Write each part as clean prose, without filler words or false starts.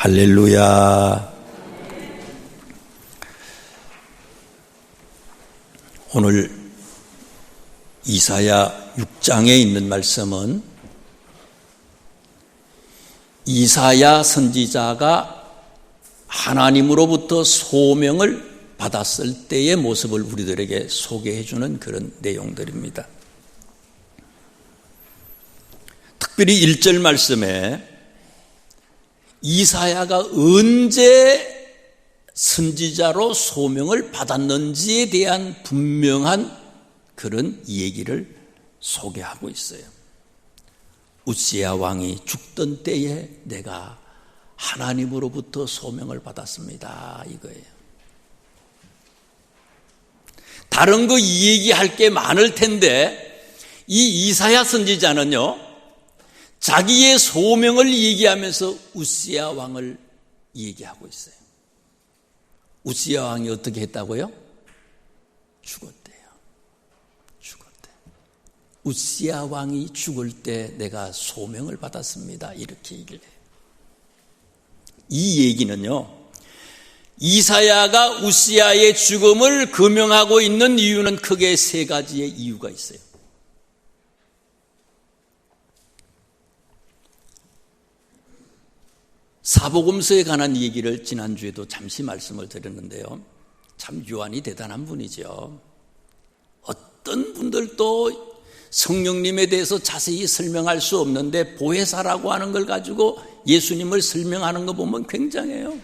할렐루야. 오늘 이사야 6장에 있는 말씀은 이사야 선지자가 하나님으로부터 소명을 받았을 때의 모습을 우리들에게 소개해 주는 그런 내용들입니다. 특별히 1절 말씀에 이사야가 언제 선지자로 소명을 받았는지에 대한 분명한 그런 얘기를 소개하고 있어요. 우시야 왕이 죽던 때에 내가 하나님으로부터 소명을 받았습니다, 이거예요. 다른 거 얘기할 게 많을 텐데 이 이사야 선지자는요, 자기의 소명을 얘기하면서 우시야 왕을 얘기하고 있어요. 우시야 왕이 어떻게 했다고요? 죽었대요. 죽었대. 우시야 왕이 죽을 때 내가 소명을 받았습니다, 이렇게 얘기를 해요. 이 얘기는요, 이사야가 우시야의 죽음을 금명하고 있는 이유는 크게 세 가지의 이유가 있어요. 사복음서에 관한 얘기를 지난주에도 잠시 말씀을 드렸는데요, 참 요한이 대단한 분이죠. 어떤 분들도 성령님에 대해서 자세히 설명할 수 없는데 보혜사라고 하는 걸 가지고 예수님을 설명하는 거 보면 굉장해요.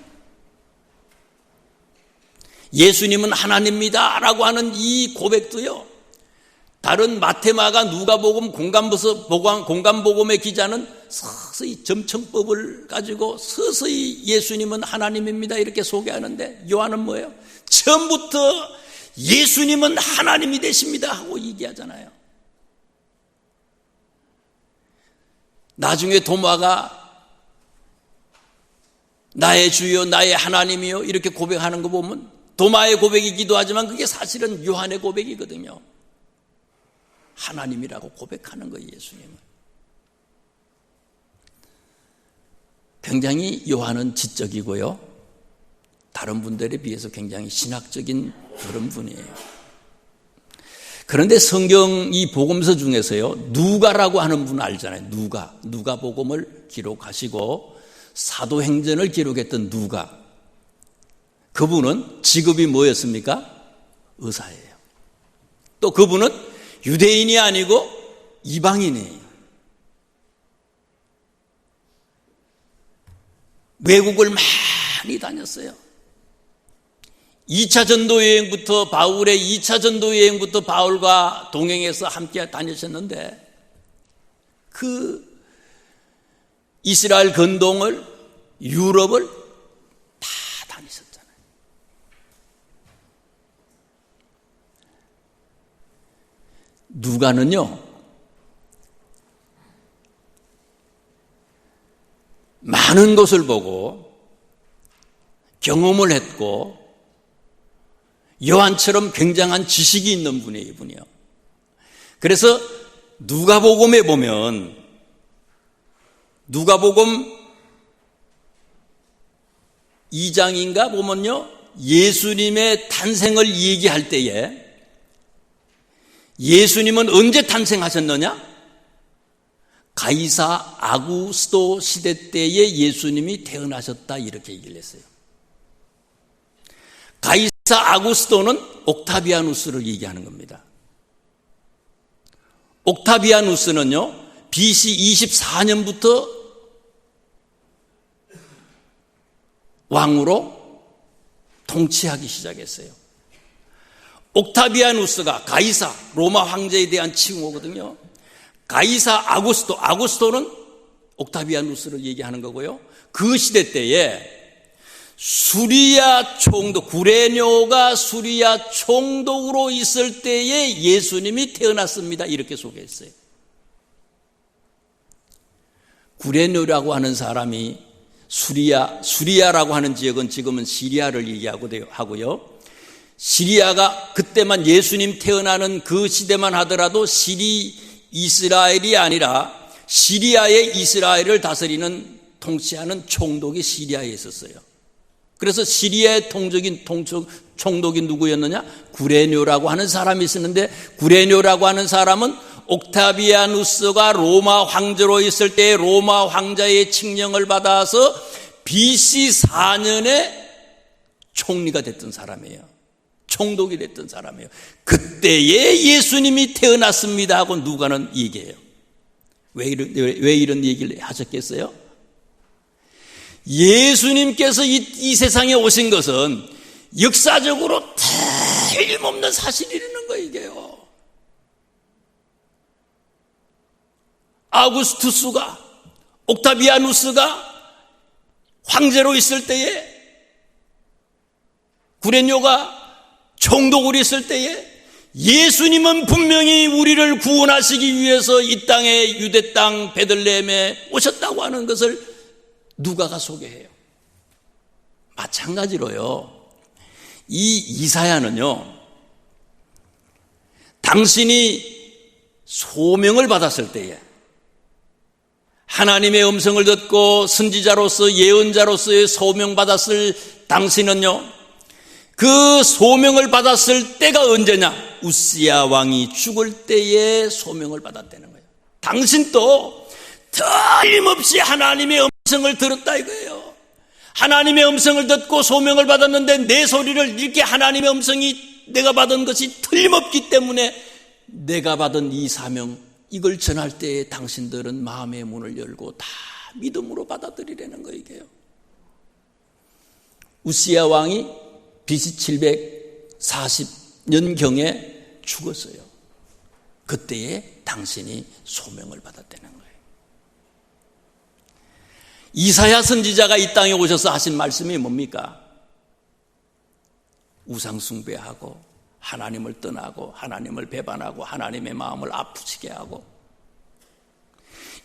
예수님은 하나님입니다 라고 하는 이 고백도요, 다른 마태마가 누가복음 공간복음의 기자는 서서히 점청법을 가지고 서서히 예수님은 하나님입니다 이렇게 소개하는데, 요한은 뭐예요? 처음부터 예수님은 하나님이 되십니다 하고 얘기하잖아요. 나중에 도마가 나의 주여 나의 하나님이요 이렇게 고백하는 거 보면 도마의 고백이기도 하지만 그게 사실은 요한의 고백이거든요. 하나님이라고 고백하는 거예요, 예수님은. 굉장히 요한은 지적이고요, 다른 분들에 비해서 굉장히 신학적인 그런 분이에요. 그런데 성경 이 복음서 중에서요, 누가라고 하는 분 알잖아요. 누가복음을 기록하시고 사도행전을 기록했던 누가, 그분은 직업이 뭐였습니까? 의사예요. 또 그분은 유대인이 아니고 이방인이에요. 외국을 많이 다녔어요. 2차 전도 여행부터 바울의 2차 전도 여행부터 바울과 동행해서 함께 다니셨는데 그 이스라엘 근동을 유럽을 다 다니셨잖아요. 누가는요, 많은 것을 보고 경험을 했고 요한처럼 굉장한 지식이 있는 분이에요, 이분이요. 그래서 누가복음에 보면 누가복음 2장인가 보면요, 예수님의 탄생을 얘기할 때에 예수님은 언제 탄생하셨느냐? 가이사 아구스도 시대 때에 예수님이 태어나셨다 이렇게 얘기를 했어요. 가이사 아구스도는 옥타비아누스를 얘기하는 겁니다. 옥타비아누스는요, BC 24년부터 왕으로 통치하기 시작했어요. 옥타비아누스가 가이사 로마 황제에 대한 칭호거든요. 가이사 아구스토는 옥타비아누스를 얘기하는 거고요. 그 시대 때에 수리아 총독, 구레뇨가 수리아 총독으로 있을 때에 예수님이 태어났습니다 이렇게 소개했어요. 구레뇨라고 하는 사람이 수리아라고 하는 지역은 지금은 시리아를 얘기하고요. 시리아가 그때만 예수님 태어나는 그 시대만 하더라도 이스라엘이 아니라 시리아의 이스라엘을 다스리는 통치하는 총독이 시리아에 있었어요. 그래서 시리아의 총독이 누구였느냐? 구레뇨라고 하는 사람이 있었는데, 구레뇨라고 하는 사람은 옥타비아누스가 로마 황제로 있을 때 로마 황제의 칙령을 받아서 BC 4년에 총리가 됐던 사람이에요. 총독이 됐던 사람이에요. 그때에 예수님이 태어났습니다 하고 누가는 얘기해요. 왜 이런 얘기를 하셨겠어요? 예수님께서 이 세상에 오신 것은 역사적으로 틀림없는 사실이라는 거예요, 이게요. 아우구스투스가, 옥타비아누스가 황제로 있을 때에, 구레뇨가 총독으로 있을 때에 예수님은 분명히 우리를 구원하시기 위해서 이 땅에 유대 땅 베들레헴에 오셨다고 하는 것을 누가가 소개해요. 마찬가지로요, 이 이사야는요, 당신이 소명을 받았을 때에 하나님의 음성을 듣고 선지자로서 예언자로서의 소명받았을 당신은요, 그 소명을 받았을 때가 언제냐? 우시야 왕이 죽을 때에 소명을 받았다는 거예요. 당신도 틀림없이 하나님의 음성을 들었다 이거예요. 하나님의 음성을 듣고 소명을 받았는데 내 소리를 이렇게 하나님의 음성이 내가 받은 것이 틀림없기 때문에 내가 받은 이 사명, 이걸 전할 때에 당신들은 마음의 문을 열고 다 믿음으로 받아들이라는 거예요, 이게요. 우시야 왕이 BC 740년경에 죽었어요. 그때에 당신이 소명을 받았다는 거예요. 이사야 선지자가 이 땅에 오셔서 하신 말씀이 뭡니까? 우상 숭배하고 하나님을 떠나고 하나님을 배반하고 하나님의 마음을 아프시게 하고,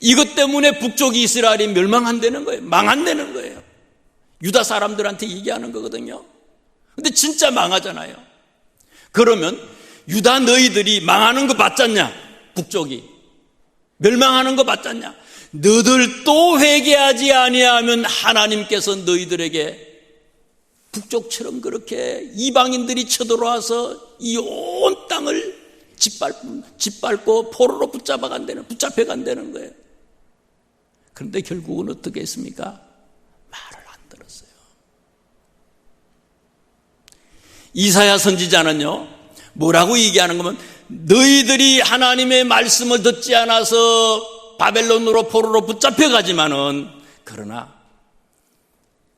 이것 때문에 북쪽 이스라엘이 멸망한다는 거예요. 망한다는 거예요. 유다 사람들한테 얘기하는 거거든요. 근데 진짜 망하잖아요. 그러면 유다 너희들이 망하는 거 맞잖냐? 북쪽이 멸망하는 거 맞잖냐? 너들 또 회개하지 아니하면 하나님께서 너희들에게 북쪽처럼 그렇게 이방인들이 쳐들어와서 이 온 땅을 짓밟고 포로로 붙잡혀 간다는 거예요. 그런데 결국은 어떻게 했습니까? 말을 안 들었어요. 이사야 선지자는요, 뭐라고 얘기하는 거면, 너희들이 하나님의 말씀을 듣지 않아서 바벨론으로 포로로 붙잡혀 가지만은, 그러나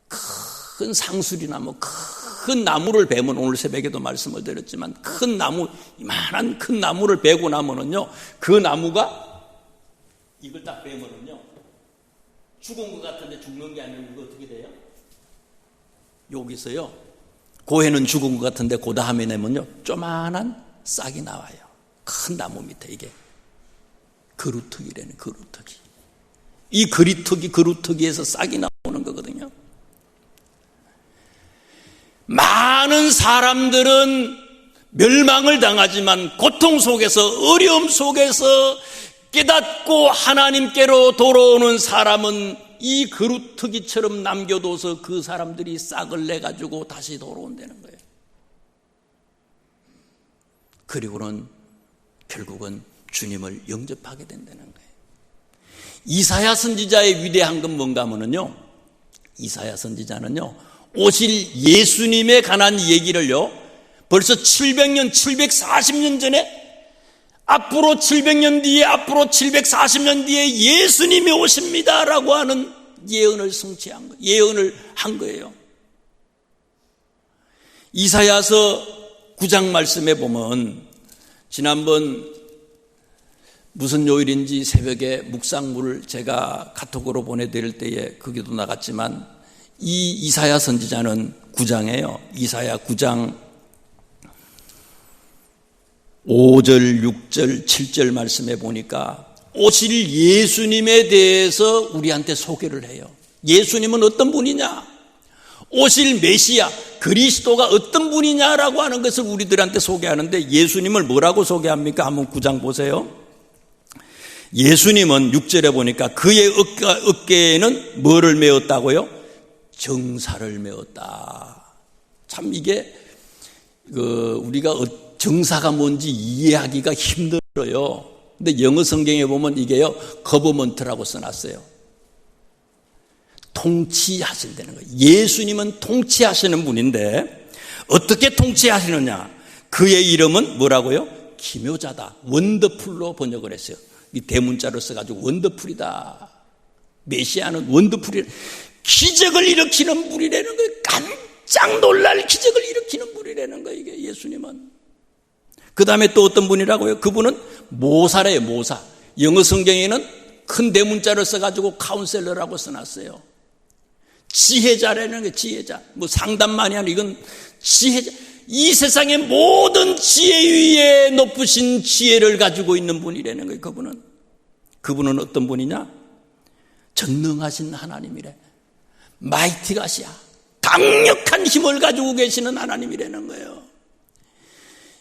큰 상수리나무, 큰 나무를 베면, 오늘 새벽에도 말씀을 드렸지만 큰 나무, 이만한 큰 나무를 베고 나면은요, 그 나무가 이걸 딱 베면은요, 죽은 것 같은데 죽는 게 아니고 이거 어떻게 돼요? 여기서요, 고해는 죽은 것 같은데 그 다음에 내면요, 조만한 싹이 나와요. 큰 나무 밑에. 이게 그루터기라는, 그루터기. 이 그루터기에서 싹이 나오는 거거든요. 많은 사람들은 멸망을 당하지만 고통 속에서, 어려움 속에서 깨닫고 하나님께로 돌아오는 사람은 이 그루터기처럼 남겨둬서 그 사람들이 싹을 내가지고 다시 돌아온다는 거예요. 그리고는 결국은 주님을 영접하게 된다는 거예요. 이사야 선지자의 위대한 건 뭔가 하면요, 이사야 선지자는요, 오실 예수님에 관한 얘기를요, 벌써 740년 전에, 앞으로 700년 뒤에, 앞으로 740년 뒤에 예수님이 오십니다라고 하는 예언을 성취한 거예요. 예언을 한 거예요. 이사야서 9장 말씀에 보면, 지난번 무슨 요일인지 새벽에 묵상물을 제가 카톡으로 보내드릴 때에 거기도 나갔지만, 이 이사야 선지자는 9장이에요. 이사야 9장 5절, 6절, 7절 말씀에 보니까 오실 예수님에 대해서 우리한테 소개를 해요. 예수님은 어떤 분이냐? 오실 메시아, 그리스도가 어떤 분이냐라고 하는 것을 우리들한테 소개하는데, 예수님을 뭐라고 소개합니까? 한번 9장 보세요. 예수님은 6절에 보니까 그의 어깨에는 뭐를 메었다고요? 정사를 메었다. 참 이게 우리가 정사가 뭔지 이해하기가 힘들어요. 근데 영어 성경에 보면 이게요, 거버먼트라고 써놨어요. 통치하신다는 거예요. 예수님은 통치하시는 분인데 어떻게 통치하시느냐? 그의 이름은 뭐라고요? 기묘자다. 원더풀로 번역을 했어요. 이 대문자로 써가지고 원더풀이다. 메시아는 원더풀이다. 기적을 일으키는 분이라는 거예요. 깜짝 놀랄 기적을 일으키는 분이라는 거예요. 이게 예수님은. 그 다음에 또 어떤 분이라고요? 그분은 모사래요. 모사. 영어 성경에는 큰 대문자를 써가지고 카운셀러라고 써놨어요. 지혜자라는 거예요. 지혜자. 뭐 상담만이 아니라 이건 지혜자. 이 세상의 모든 지혜 위에 높으신 지혜를 가지고 있는 분이라는 거예요. 그분은 어떤 분이냐? 전능하신 하나님이래. 마이티 가시야. 강력한 힘을 가지고 계시는 하나님이라는 거예요.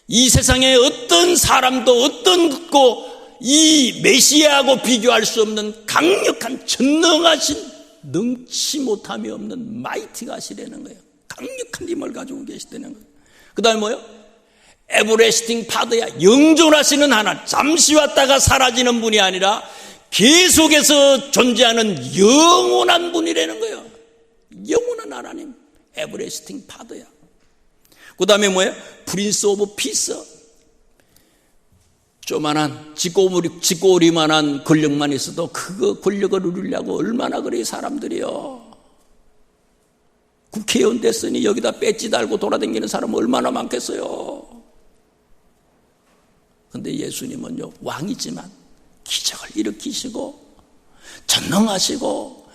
이 세상에 어떤 사람도 어떤 것고 이 메시아하고 비교할 수 없는 강력한 전능하신 능치 못함이 없는 마이티 가시라는 거예요. 강력한 힘을 가지고 계시다는 거예요. 그 다음에 뭐요? 에버레스팅 파더야. 영존하시는 하나님. 잠시 왔다가 사라지는 분이 아니라 계속해서 존재하는 영원한 분이라는 거예요. 영원한 하나님. 에버레스팅 파더야. 그 다음에 뭐예요? 프린스 오브 피스. 조만한 쥐꼬리만한 권력만 있어도 그 권력을 누리려고 얼마나 그래 사람들이요. 국회의원 됐으니 여기다 배지 달고 돌아다니는 사람은 얼마나 많겠어요. 그런데 예수님은요, 왕이지만 기적을 일으키시고 전능하시고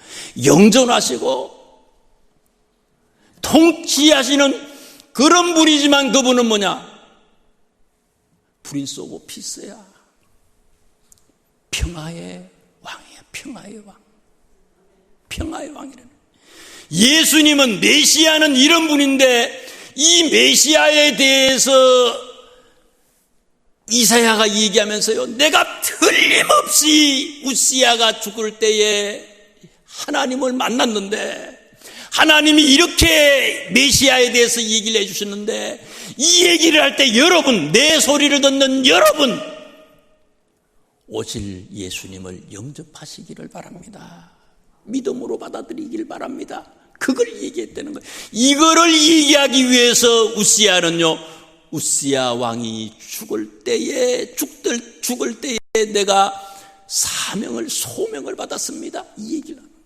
영존하시고 통치하시는 그런 분이지만 그분은 뭐냐? 프린스 오브 피스야. 평화의 왕이야. 평화의 왕. 평화의 왕이라는. 예수님은 메시아는 이런 분인데 이 메시아에 대해서 이사야가 얘기하면서요, 내가 틀림없이 우시야가 죽을 때에 하나님을 만났는데 하나님이 이렇게 메시아에 대해서 얘기를 해주셨는데 이 얘기를 할 때 여러분, 내 소리를 듣는 여러분, 오실 예수님을 영접하시기를 바랍니다. 믿음으로 받아들이길 바랍니다. 그걸 얘기했다는 거예요. 이거를 얘기하기 위해서 우시야는요, 우시야 왕이 죽을 때에 내가 소명을 받았습니다. 이 얘기를 하는 거예요.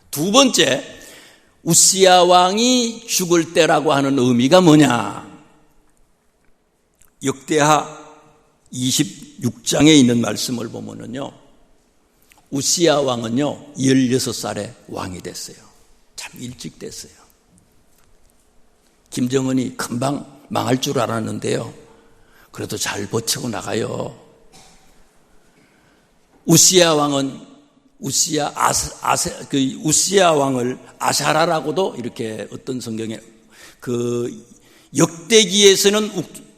두 번째, 우시야 왕이 죽을 때라고 하는 의미가 뭐냐? 역대하 26장에 있는 말씀을 보면은요, 우시야 왕은요 16살에 왕이 됐어요. 참 일찍 됐어요. 김정은이 금방 망할 줄 알았는데요, 그래도 잘 버티고 나가요. 우시야 왕은 우시야 왕을 아사라라고도 이렇게 어떤 성경에 역대기에서는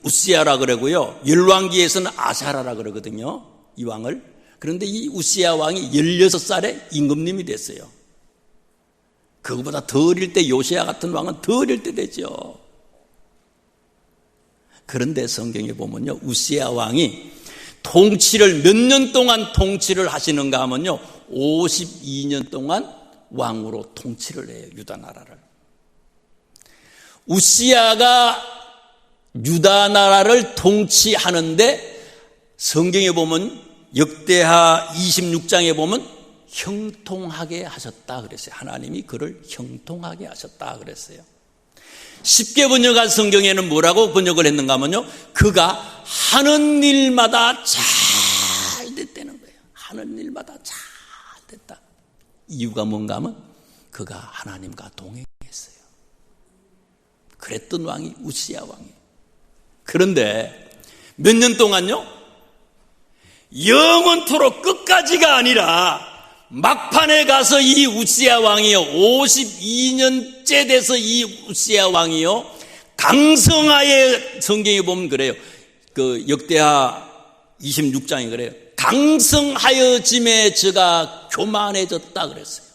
우시야라 그러고요, 열왕기에서는 아사라라 그러거든요, 이 왕을. 그런데 이 우시야 왕이 16살에 임금님이 됐어요. 그거보다 더 어릴 때 요시야 같은 왕은 더 어릴 때 되죠. 그런데 성경에 보면요, 우시야 왕이 통치를 몇 년 동안 통치를 하시는가 하면요, 52년 동안 왕으로 통치를 해요, 유다 나라를. 우시야가 유다 나라를 통치하는데 성경에 보면 역대하 26장에 보면 형통하게 하셨다 그랬어요. 하나님이 그를 형통하게 하셨다 그랬어요. 쉽게 번역한 성경에는 뭐라고 번역을 했는가 하면요, 그가 하는 일마다 잘 됐다는 거예요. 하는 일마다 잘 됐다. 이유가 뭔가 하면 그가 하나님과 동행했어요. 그랬던 왕이 우시야 왕이에요. 그런데 몇 년 동안요, 영원토록 끝까지가 아니라 막판에 가서 이 우시야 왕이요, 52년째 돼서 이 우시야 왕이요, 강성하에, 성경에 보면 그래요. 그 역대하 26장이 그래요. 강성하여짐에 저가 교만해졌다 그랬어요.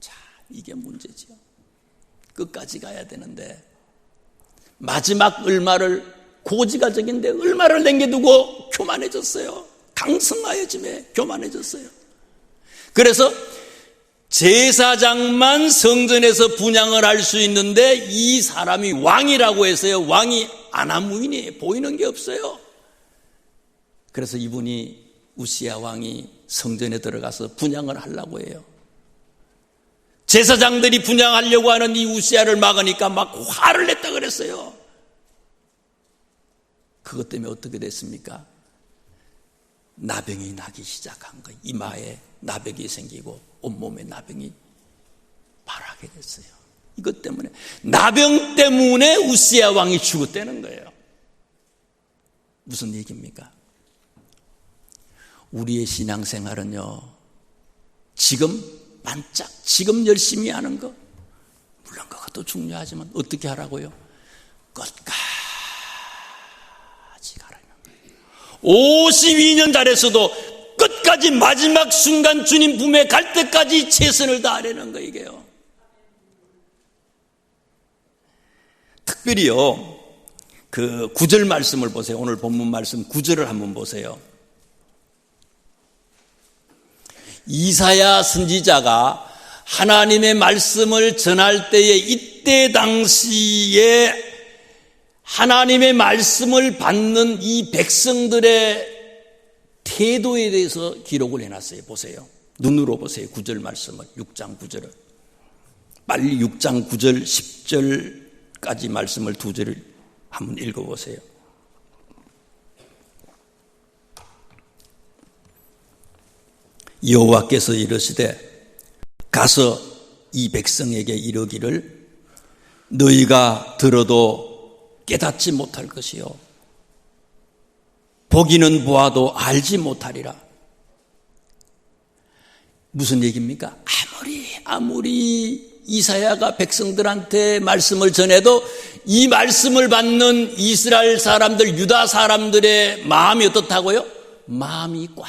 자, 이게 문제죠. 끝까지 가야 되는데 마지막 얼마를, 고지가적인데 얼마를 남겨두고 교만해졌어요. 강성하여짐에 교만해졌어요. 그래서 제사장만 성전에서 분향을 할 수 있는데 이 사람이 왕이라고 해서요, 왕이 아나무인이 보이는 게 없어요. 그래서 이분이, 우시야 왕이 성전에 들어가서 분향을 하려고 해요. 제사장들이 분향하려고 하는 이 우시야를 막으니까 막 화를 냈다 그랬어요. 그것 때문에 어떻게 됐습니까? 나병이 나기 시작한 거예요. 이마에 나병이 생기고 온몸에 나병이 발하게 됐어요. 이것 때문에, 나병 때문에 우시야 왕이 죽었다는 거예요. 무슨 얘기입니까? 우리의 신앙생활은요, 지금 반짝, 지금 열심히 하는 거, 물론 그것도 중요하지만 어떻게 하라고요? 끝까지 가라는 거예요. 52년 달에서도 끝까지 마지막 순간 주님 품에 갈 때까지 최선을 다하려는 거, 이게요. 특별히요, 그 9절 말씀을 보세요. 오늘 본문 말씀 9절을 한번 보세요. 이사야 선지자가 하나님의 말씀을 전할 때에, 이때 당시에 하나님의 말씀을 받는 이 백성들의 태도에 대해서 기록을 해놨어요. 보세요. 눈으로 보세요. 9절 말씀을, 6장 9절을. 빨리 6장 9절 10절까지 말씀을 2절을 한번 읽어보세요. 여호와께서 이르시되 가서 이 백성에게 이르기를 너희가 들어도 깨닫지 못할 것이요 보기는 보아도 알지 못하리라. 무슨 얘기입니까? 아무리 이사야가 백성들한테 말씀을 전해도 이 말씀을 받는 이스라엘 사람들, 유다 사람들의 마음이 어떻다고요? 마음이 꽉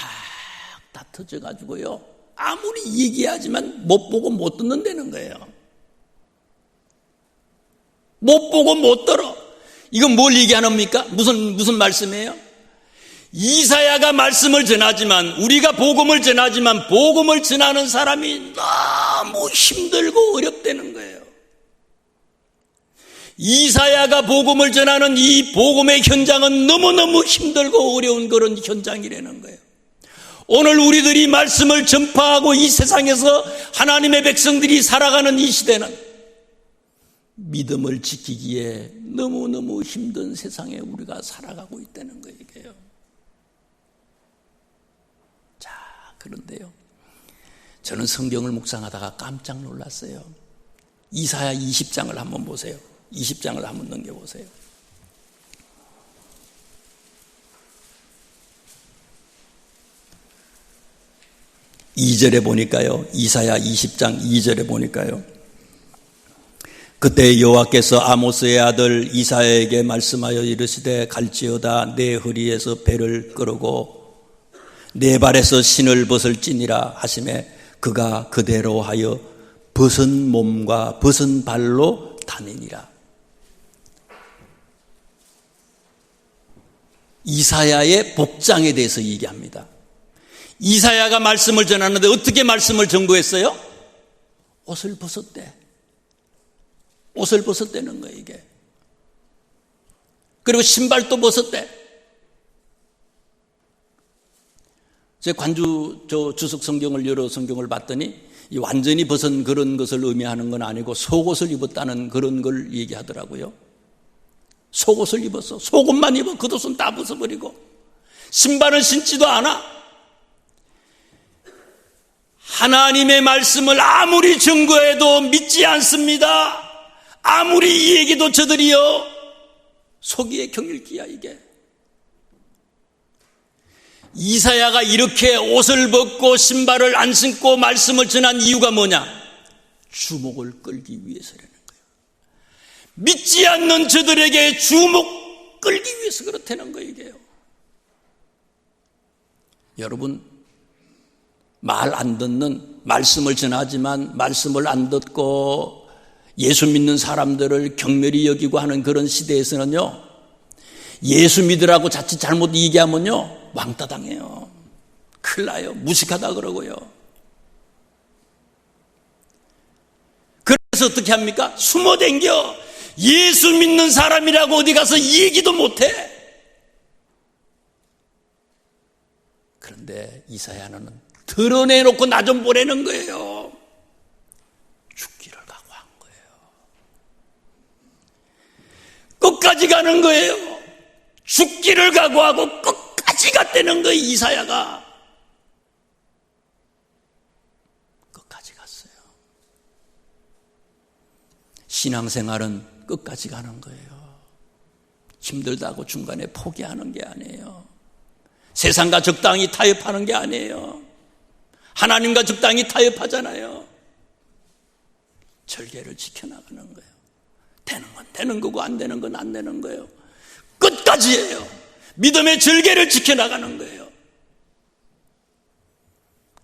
다 터져가지고요, 아무리 얘기하지만 못 보고 못 듣는다는 거예요. 못 보고 못 들어. 이건 뭘 얘기하는겁니까? 무슨 말씀이에요? 이사야가 말씀을 전하지만, 우리가 복음을 전하지만 복음을 전하는 사람이 너무 힘들고 어렵다는 거예요. 이사야가 복음을 전하는 이 복음의 현장은 너무너무 힘들고 어려운 그런 현장이라는 거예요. 오늘 우리들이 말씀을 전파하고 이 세상에서 하나님의 백성들이 살아가는 이 시대는 믿음을 지키기에 너무너무 힘든 세상에 우리가 살아가고 있다는 거예요. 자, 그런데요, 저는 성경을 묵상하다가 깜짝 놀랐어요. 이사야 20장을 한번 보세요. 20장을 한번 넘겨보세요. 2절에 보니까요, 이사야 20장 2절에 보니까요, 그때 여호와께서 아모스의 아들 이사야에게 말씀하여 이르시되 갈지어다 내 허리에서 배를 끌고 내 발에서 신을 벗을지니라 하시매 그가 그대로 하여 벗은 몸과 벗은 발로 다니니라. 이사야의 복장에 대해서 얘기합니다. 이사야가 말씀을 전하는데 어떻게 말씀을 전거했어요? 옷을 벗었대. 옷을 벗었다는 거예요, 이게. 그리고 신발도 벗었대. 제 주석 성경을, 여러 성경을 봤더니 이 완전히 벗은 그런 것을 의미하는 건 아니고 속옷을 입었다는 그런 걸 얘기하더라고요. 속옷을 입었어. 속옷만 입어. 겉옷은 다 벗어버리고 신발은 신지도 않아. 하나님의 말씀을 아무리 증거해도 믿지 않습니다. 아무리 이 얘기도 저들이요, 속이의 경일기야 이게. 이사야가 이렇게 옷을 벗고 신발을 안 신고 말씀을 전한 이유가 뭐냐? 주목을 끌기 위해서라는 거예요. 믿지 않는 저들에게 주목 끌기 위해서 그렇다는 거예요, 이게요. 여러분, 말 안 듣는, 말씀을 전하지만 말씀을 안 듣고 예수 믿는 사람들을 경멸히 여기고 하는 그런 시대에서는요, 예수 믿으라고 자칫 잘못 얘기하면요, 왕따 당해요. 큰일 나요. 무식하다 그러고요. 그래서 어떻게 합니까? 숨어 댕겨. 예수 믿는 사람이라고 어디 가서 얘기도 못해. 그런데 이사야는 드러내놓고 나 좀 보내는 거예요. 죽기를 각오한 거예요. 끝까지 가는 거예요. 죽기를 각오하고 끝까지 갔다는 거예요. 이사야가 끝까지 갔어요. 신앙생활은 끝까지 가는 거예요. 힘들다고 중간에 포기하는 게 아니에요. 세상과 적당히 타협하는 게 아니에요. 하나님과 적당히 타협하잖아요. 절개를 지켜나가는 거예요. 되는 건 되는 거고 안 되는 건 안 되는 거예요. 끝까지예요. 믿음의 절개를 지켜나가는 거예요.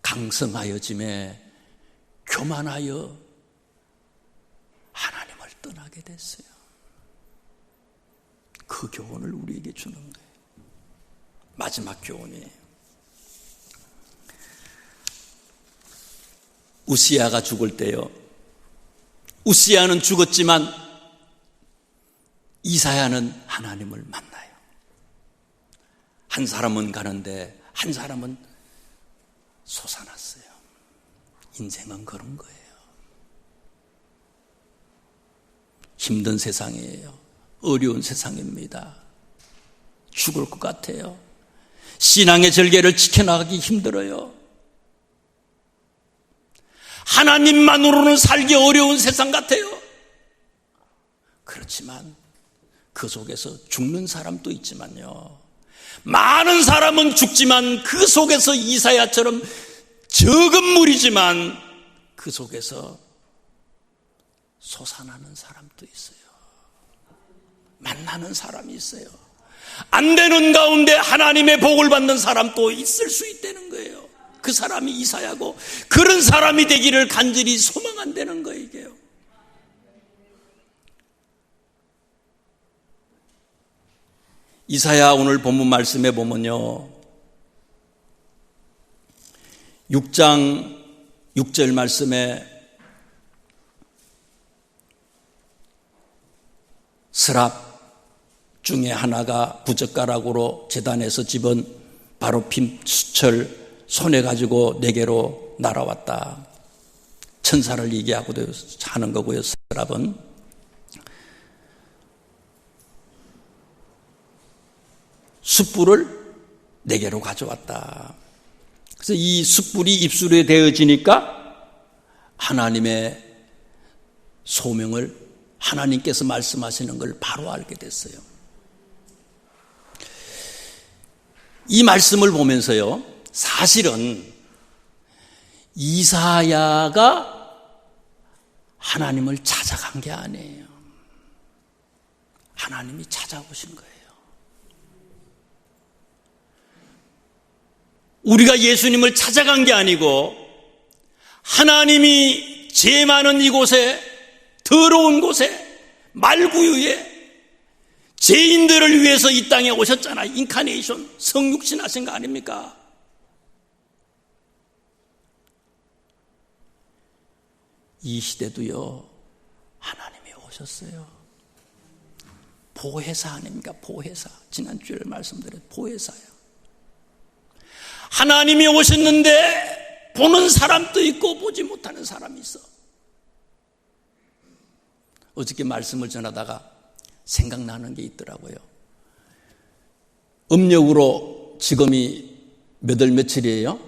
강성하여짐에 교만하여 하나님을 떠나게 됐어요. 그 교훈을 우리에게 주는 거예요. 마지막 교훈이에요. 우시야가 죽을 때요, 우시야는 죽었지만 이사야는 하나님을 만나요. 한 사람은 가는데 한 사람은 솟아났어요. 인생은 그런 거예요. 힘든 세상이에요. 어려운 세상입니다. 죽을 것 같아요. 신앙의 절개를 지켜나가기 힘들어요. 하나님만으로는 살기 어려운 세상 같아요. 그렇지만 그 속에서 죽는 사람도 있지만요, 많은 사람은 죽지만 그 속에서 이사야처럼 적은 무리지만 그 속에서 솟아나는 사람도 있어요. 만나는 사람이 있어요. 안 되는 가운데 하나님의 복을 받는 사람도 있을 수 있다는 거예요. 그 사람이 이사야고, 그런 사람이 되기를 간절히 소망한다는 거예요. 이게요. 이사야 오늘 본문 말씀에 보면요, 6장 6절 말씀에 스랍 중에 하나가 부젓가락으로 제단에서 집은 바로핌 수철 손에 가지고 내게로 날아왔다. 천사를 얘기하고 하는 거고요. 스랍은 숯불을 내게로 가져왔다. 그래서 이 숯불이 입술에 대어지니까 하나님의 소명을, 하나님께서 말씀하시는 걸 바로 알게 됐어요. 이 말씀을 보면서요, 사실은 이사야가 하나님을 찾아간 게 아니에요. 하나님이 찾아오신 거예요. 우리가 예수님을 찾아간 게 아니고 하나님이 죄 많은 이곳에, 더러운 곳에, 말구유에 죄인들을 위해서 이 땅에 오셨잖아요. 인카네이션, 성육신 하신 거 아닙니까? 이 시대도요, 하나님이 오셨어요. 보혜사 아닙니까? 보혜사. 지난주에 말씀드린 보혜사예요. 하나님이 오셨는데 보는 사람도 있고 보지 못하는 사람이 있어. 어저께 말씀을 전하다가 생각나는 게 있더라고요. 음력으로 지금이 몇 월 며칠이에요?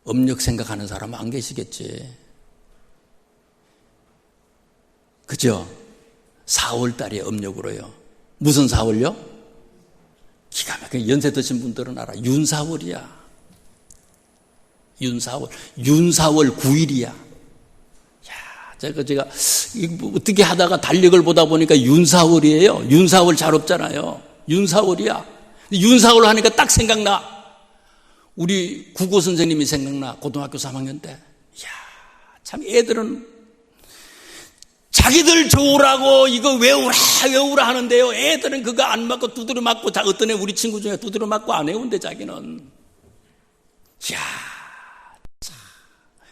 음력 생각하는 사람 안 계시겠지. 그죠? 4월 달에 음력으로요. 무슨 4월요? 기가 막히게 연세 드신 분들은 알아. 윤사월이야. 윤사월 9일이야. 제가 어떻게 하다가 달력을 보다 보니까 윤사월이에요. 윤사월 잘 없잖아요. 윤사월이야. 윤사월 하니까 딱 생각나. 우리 국어 선생님이 생각나. 고등학교 3학년 때. 이야, 참 애들은 자기들 좋으라고 이거 외우라 하는데요. 애들은 그거 안 맞고 두드려 맞고, 어떤 애 우리 친구 중에 두드려 맞고 안 외운대 자기는. 이야,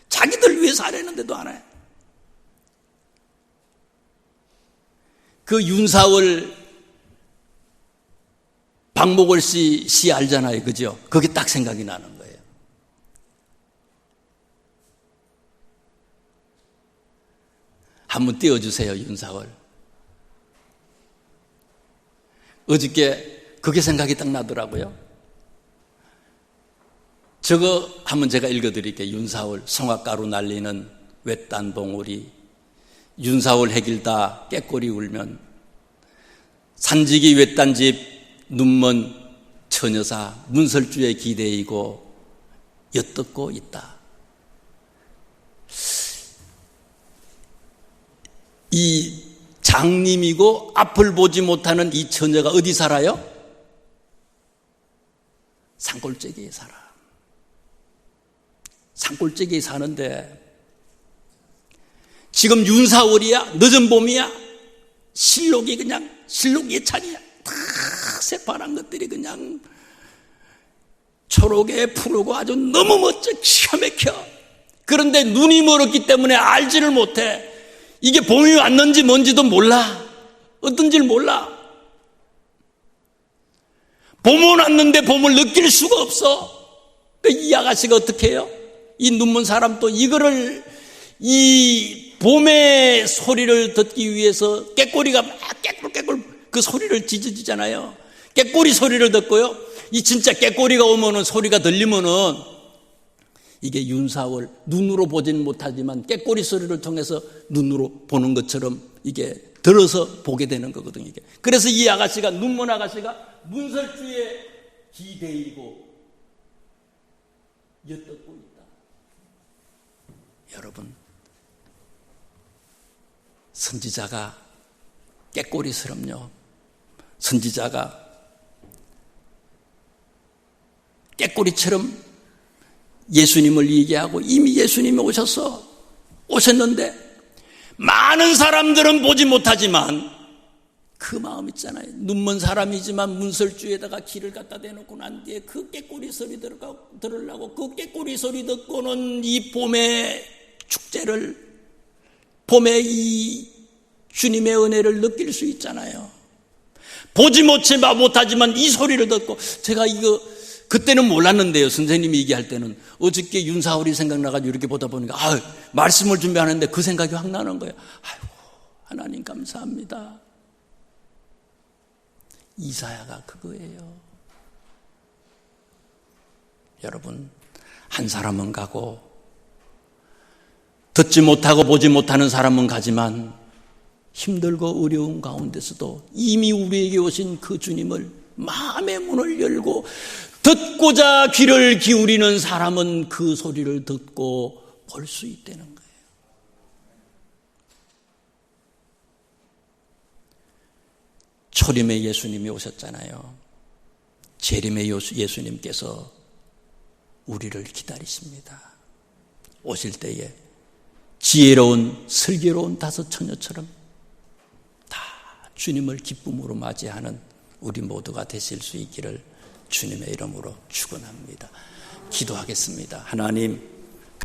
자기들 위해서 하려는데도 안 해. 그 윤사월 박목월 씨 알잖아요. 그죠? 그게 딱 생각이 나는 거예요. 한번 띄워주세요. 윤사월. 어저께 그게 생각이 딱 나더라고요. 저거 한번 제가 읽어드릴게요. 윤사월 성악가로 날리는 외딴 봉우리, 윤사월 해길다 깨꼬리 울면, 산지기 외딴집 눈먼 처녀사 문설주에 기대이고 엿듣고 있다. 이 장님이고 앞을 보지 못하는 이 처녀가 어디 살아요? 산골짜기에 살아. 산골짜기에 사는데 지금 윤사월이야? 늦은 봄이야? 실록이 그냥 실록 예찬이야. 다 새파란 것들이 그냥 초록에 푸르고 아주 너무 멋져. 기가 막혀. 그런데 눈이 멀었기 때문에 알지를 못해. 이게 봄이 왔는지 뭔지도 몰라. 어떤지를 몰라. 봄은 왔는데 봄을 느낄 수가 없어. 이 아가씨가 어떻게 해요? 이 눈먼 사람 또 이거를, 이 봄의 소리를 듣기 위해서 깨꼬리가 막 깨꿀 그 소리를 짖어지잖아요. 깨꼬리 소리를 듣고요. 이 진짜 깨꼬리가 오면은, 소리가 들리면은, 이게 윤사월, 눈으로 보지는 못하지만 깨꼬리 소리를 통해서 눈으로 보는 것처럼 이게 들어서 보게 되는 거거든요. 이게. 그래서 이 아가씨가, 눈먼 아가씨가 문설주에 기대이고 엿듣고 있다. 여러분, 선지자가 깨꼬리스럽요. 선지자가 깨꼬리처럼 예수님을 얘기하고, 이미 예수님이 오셨는데 많은 사람들은 보지 못하지만 그 마음 있잖아요. 눈먼 사람이지만 문설주에다가 길을 갖다 대놓고 난 뒤에 그 깨꼬리 소리 들으려고, 그 깨꼬리 소리 듣고는 이 봄의 축제를, 봄의 이 주님의 은혜를 느낄 수 있잖아요. 보지 못하지만 이 소리를 듣고, 제가 이거 그때는 몰랐는데요. 선생님이 얘기할 때는 어저께 윤사월이 생각나가지고 이렇게 보다 보니까 말씀을 준비하는데 그 생각이 확 나는 거예요. 아이고, 하나님 감사합니다. 이사야가 그거예요. 여러분, 한 사람은 가고 듣지 못하고 보지 못하는 사람은 가지만 힘들고 어려운 가운데서도 이미 우리에게 오신 그 주님을 마음의 문을 열고 듣고자 귀를 기울이는 사람은 그 소리를 듣고 볼 수 있다는 거예요. 초림의 예수님이 오셨잖아요. 재림의 예수님께서 우리를 기다리십니다. 오실 때에 지혜로운 슬기로운 다섯 처녀처럼 다 주님을 기쁨으로 맞이하는 우리 모두가 되실 수 있기를 주님의 이름으로 축원합니다. 기도하겠습니다. 하나님,